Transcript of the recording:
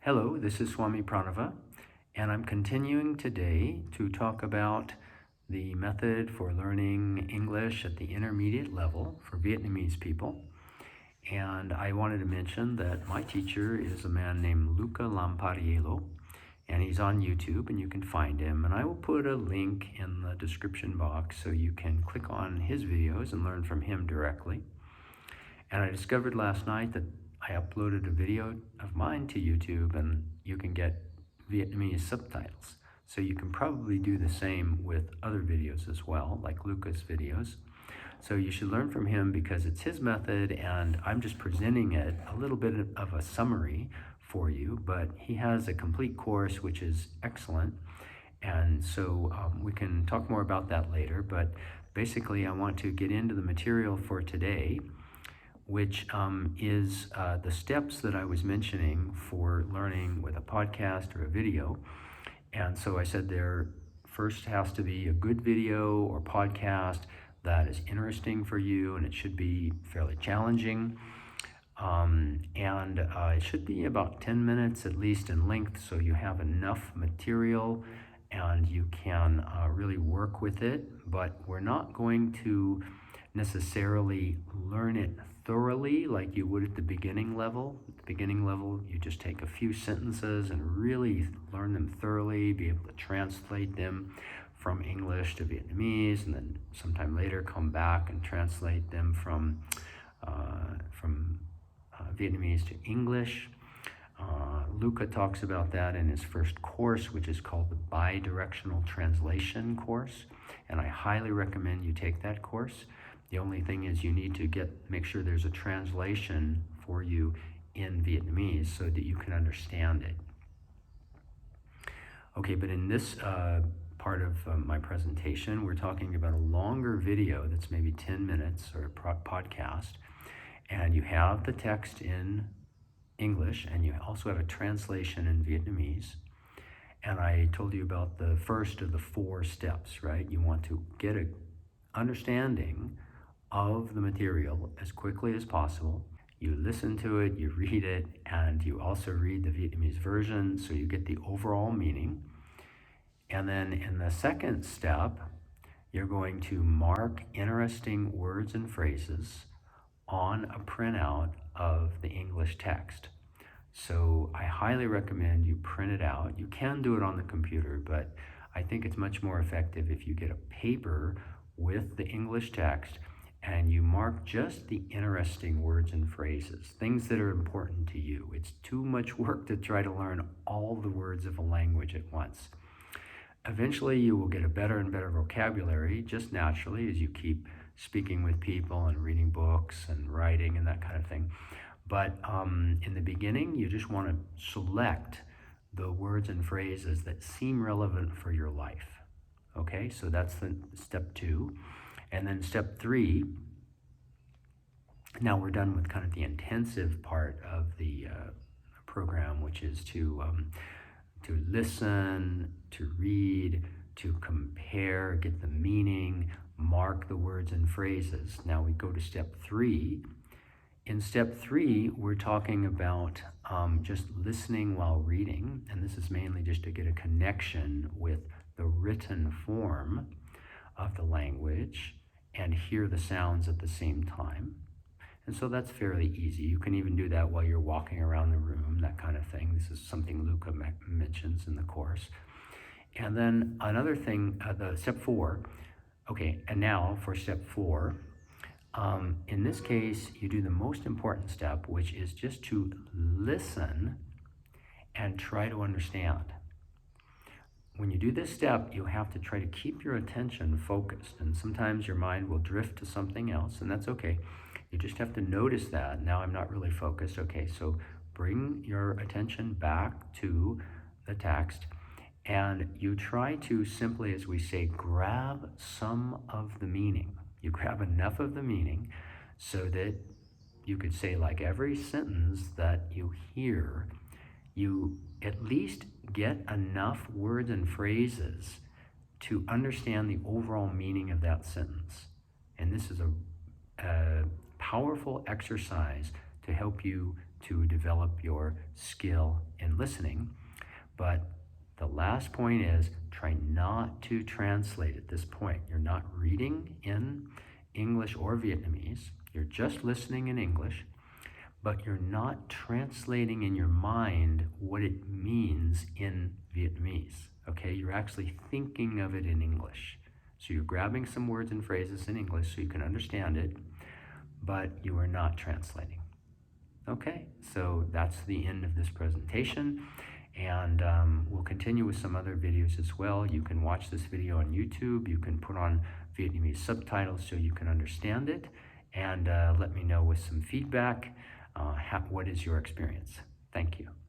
Hello, this is Swami Pranava, and I'm continuing today to talk about the method for learning English at the intermediate level for Vietnamese people. And I wanted to mention that my teacher is a man named Luca Lampariello, and he's on YouTube, and you can find him. And I will put a link in the description box so you can click on his videos and learn from him directly. And I discovered last night that I uploaded a video of mine to YouTube, and you can get Vietnamese subtitles. So you can probably do the same with other videos as well, like Luca's videos. So you should learn from him because it's his method, and I'm just presenting it a little bit of a summary for you, but he has a complete course which is excellent. And so we can talk more about that later, but basically I want to get into the material for today, which is the steps that I was mentioning for learning with a podcast or a video. And so I said there first has to be a good video or podcast that is interesting for you, and it should be fairly challenging. It should be about 10 minutes at least in length, so you have enough material and you can really work with it. But we're not going to necessarily learn it thoroughly like you would at the beginning level. At the beginning level, you just take a few sentences and really learn them thoroughly, be able to translate them from English to Vietnamese, and then sometime later come back and translate them from Vietnamese to English. Luca talks about that in his first course, which is called the Bidirectional Translation course, and I highly recommend you take that course. The only thing is you need to make sure there's a translation for you in Vietnamese so that you can understand it. Okay, but in this part of my presentation, we're talking about a longer video that's maybe 10 minutes or a podcast, and you have the text in English and you also have a translation in Vietnamese. And I told you about the first of the 4 steps, right? You want to get an understanding of the material as quickly as possible. You listen to it, you read it, and you also read the Vietnamese version so you get the overall meaning. And then in the second step, you're going to mark interesting words and phrases on a printout of the English text. So I highly recommend you print it out. You can do it on the computer, but I think it's much more effective if you get a paper with the English text and you mark just the interesting words and phrases, things that are important to you. It's too much work to try to learn all the words of a language at once. Eventually you will get a better and better vocabulary just naturally as you keep speaking with people and reading books and writing and that kind of thing. But in the beginning, you just want to select the words and phrases that seem relevant for your life. Okay, so that's the step 2. And then step 3, now we're done with kind of the intensive part of the program, which is to listen, to read, to compare, get the meaning, mark the words and phrases. Now we go to step 3. In step 3, we're talking about just listening while reading, and this is mainly just to get a connection with the written form of the language and hear the sounds at the same time. And so that's fairly easy. You can even do that while you're walking around the room, that kind of thing. This is something Luca mentions in the course. And then another thing, the step 4, okay, and now for step 4, in this case, you do the most important step, which is just to listen and try to understand. When you do this step, you have to try to keep your attention focused, and sometimes your mind will drift to something else, and that's okay. You just have to notice that. Now I'm not really focused. Okay, so bring your attention back to the text, and you try to simply, as we say, grab some of the meaning. You grab enough of the meaning so that you could say, like every sentence that you hear, you at least get enough words and phrases to understand the overall meaning of that sentence. And this is a powerful exercise to help you to develop your skill in listening. But the last point is try not to translate at this point. You're not reading in English or Vietnamese. You're just listening in English, but you're not translating in your mind what it means in Vietnamese. Okay, you're actually thinking of it in English. So you're grabbing some words and phrases in English so you can understand it, but you are not translating. Okay, so that's the end of this presentation, and we'll continue with some other videos as well. You can watch this video on YouTube. You can put on Vietnamese subtitles so you can understand it, and let me know with some feedback what is your experience. Thank you.